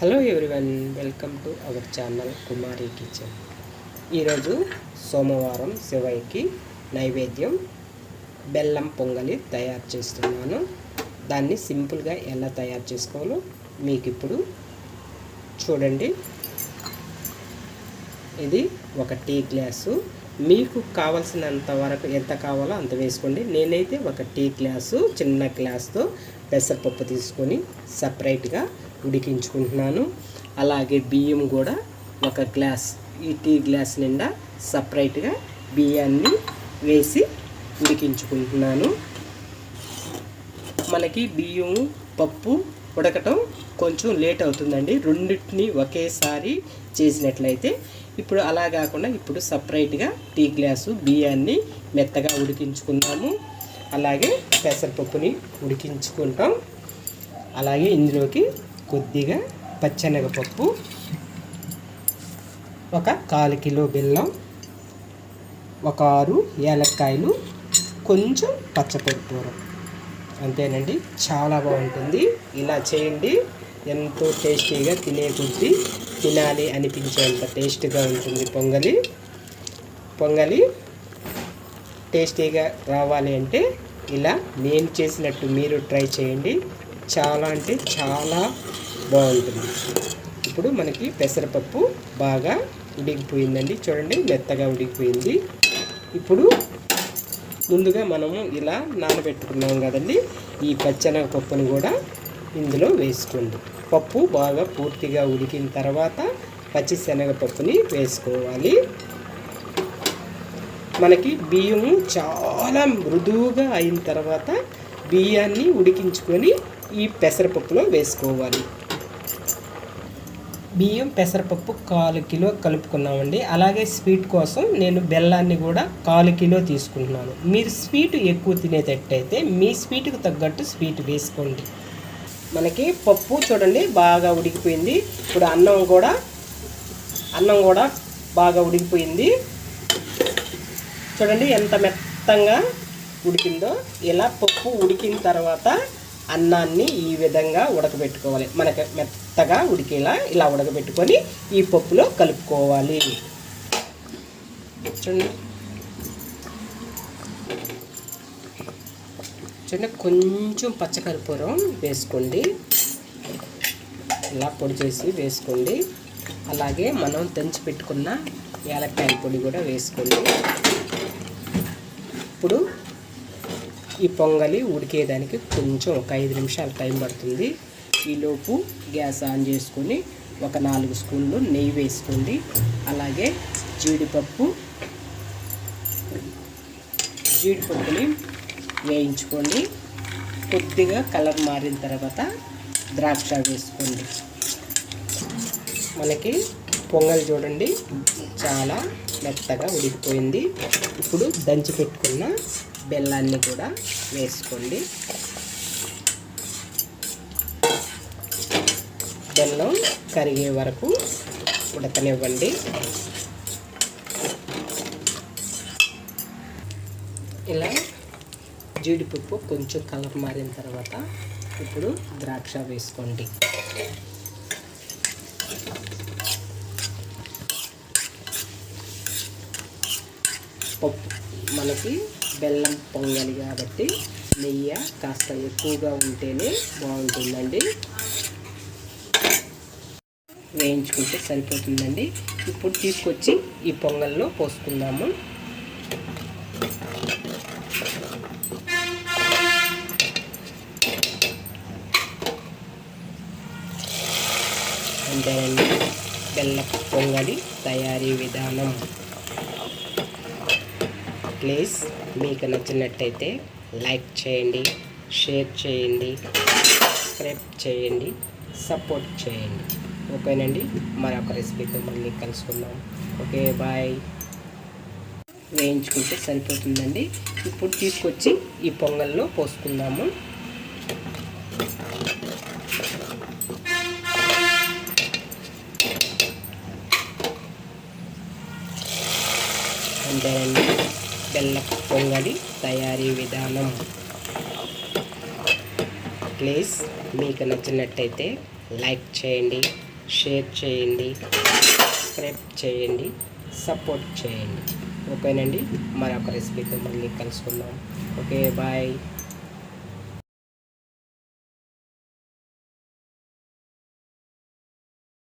Hello everyone, welcome to our channel Kumari kitchen. ఈరోజు సోమవారం శివయ్యకి నైవేద్యం బెల్లం పొంగలి తయారు చేస్తున్నాను. దాన్ని సింపుల్గా ఎలా తయారు చేసుకోవాలో మీకు ఇప్పుడు చూడండి. ఇది ఒక టీ గ్లాసు, మీకు కావాల్సినంత వరకు ఎంత కావాలో అంత వేసుకోండి. నేనైతే ఒక టీ గ్లాసు చిన్న గ్లాస్తో పెసరపప్పు తీసుకొని సపరేట్గా ఉడికించుకుంటున్నాను. అలాగే బియ్యం కూడా ఒక గ్లాస్, ఈ టీ గ్లాస్ నిండా సపరేట్గా బియ్యాన్ని వేసి ఉడికించుకుంటున్నాను. మనకి బియ్యం పప్పు ఉడకటం కొంచెం లేట్ అవుతుందండి, రెండింటిని ఒకేసారి చేసినట్లయితే. ఇప్పుడు అలా కాకుండా ఇప్పుడు సపరేట్గా టీ గ్లాసు బియ్యాన్ని మెత్తగా ఉడికించుకుందాము. అలాగే పెసరపప్పుని ఉడికించుకుంటాం. అలాగే ఇందులోకి కొద్దిగా పచ్చెనగపప్పు, ఒక 1/4 కిలో బెల్లం, ఒక 6 ఏలక్కాయలు, కొంచెం పచ్చకర్పూరం. అంతేనండి, చాలా బాగుంటుంది. ఇలా చేయండి, ఎంతో టేస్టీగా తినే కొద్దీ తినాలి అనిపించేంత టేస్ట్గా ఉంటుంది పొంగలి. టేస్టీగా రావాలి అంటే ఇలా నేను చేసినట్టు మీరు ట్రై చేయండి. చాలా అంటే చాలా బాగుంటుంది. ఇప్పుడు మనకి పెసరపప్పు బాగా ఉడికిపోయిందండి, చూడండి మెత్తగా ఉడికిపోయింది. ఇప్పుడు ముందుగా మనము ఇలా నానబెట్టుకున్నాం కదండి, ఈ పచ్చెనగపప్పును కూడా ఇందులో వేసుకోండి. పప్పు బాగా పూర్తిగా ఉడికిన తర్వాత పచ్చిశనగపప్పుని వేసుకోవాలి. మనకి బియ్యం చాలా మృదువుగా అయిన తర్వాత బియ్యాన్ని ఉడికించుకొని ఈ పెసరపప్పులో వేసుకోవాలి. బియ్యం పెసరపప్పు 1/4 కిలో కలుపుకున్నామండి. అలాగే స్వీట్ కోసం నేను బెల్లాన్ని కూడా 1/4 కిలో తీసుకుంటున్నాను. మీరు స్వీట్ ఎక్కువ తినేటట్టయితే మీ స్వీట్కి తగ్గట్టు స్వీట్ వేసుకోండి. మనకి పప్పు చూడండి బాగా ఉడికిపోయింది. ఇప్పుడు అన్నం కూడా బాగా ఉడికిపోయింది. చూడండి ఎంత మెత్తంగా ఉడికిందో. ఇలా పప్పు ఉడికిన తర్వాత అన్నాన్ని ఈ విధంగా ఉడకబెట్టుకోవాలి. మనకి మెత్తగా ఉడికేలా ఇలా ఉడకబెట్టుకొని ఈ పప్పులో కలుపుకోవాలి. చూడండి కొంచెం పచ్చకర్పూరం వేసుకోండి, ఇలా పొడి చేసి వేసుకోండి. అలాగే మనం దంచి పెట్టుకున్న యాలక్కాయ పొడి కూడా వేసుకోండి. ఇప్పుడు ఈ పొంగలి ఉడికేదానికి కొంచెం ఒక 5 నిమిషాలు టైం పడుతుంది. ఈలోపు గ్యాస్ ఆన్ చేసుకొని ఒక 4 స్పూన్లు నెయ్యి వేసుకోండి. అలాగే జీడిపప్పుని వేయించుకోండి. కొద్దిగా కలర్ మారిన తర్వాత ద్రాక్ష వేసుకోండి. మనకి పొంగల్ చూడండి చాలా మెత్తగా ఉడికిపోయింది. ఇప్పుడు దంచి పెట్టుకున్న బెల్లాన్ని కూడా వేసుకోండి. బెల్లం కరిగే వరకు ఉడకనివ్వండి. ఇలా జీడిపప్పు కొంచెం కలర్ మారిన తర్వాత ఇప్పుడు ద్రాక్ష వేసుకోండి. పప్పు మనకి బెల్లం పొంగలి కాబట్టి నెయ్యి కాస్త ఎక్కువగా ఉంటేనే బాగుంటుందండి. వేయించుకుంటే సరిపోతుందండి. ఇప్పుడు తీసుకొచ్చి ఈ పొంగల్లో పోసుకుందాము. అంతేనండి, బెల్లం పొంగలి తయారీ విధానం. ప్లీజ్ మీకు నచ్చినట్టయితే లైక్ చేయండి, షేర్ చేయండి, సబ్స్క్రైబ్ చేయండి, సపోర్ట్ చేయండి. ఓకేనండి, మరొక రెసిపీతో మళ్ళీ కలుసుకుందాం. Okay, bye. వేయించుకుంటే సరిపోతుందండి. ఇప్పుడు తీసుకొచ్చి ఈ పొంగల్లో పోసుకుందాము. అంతేనండి, బెల్లం పొంగలి తయారీ విధానం. ప్లీజ్ మీకు నచ్చినట్టయితే లైక్ చేయండి, షేర్ చేయండి, సబ్స్క్రైబ్ చేయండి, సపోర్ట్ చేయండి. ఓకేనండి, మరొక రెసిపీతో మళ్ళీ కలుసుకుందాం. Okay, bye.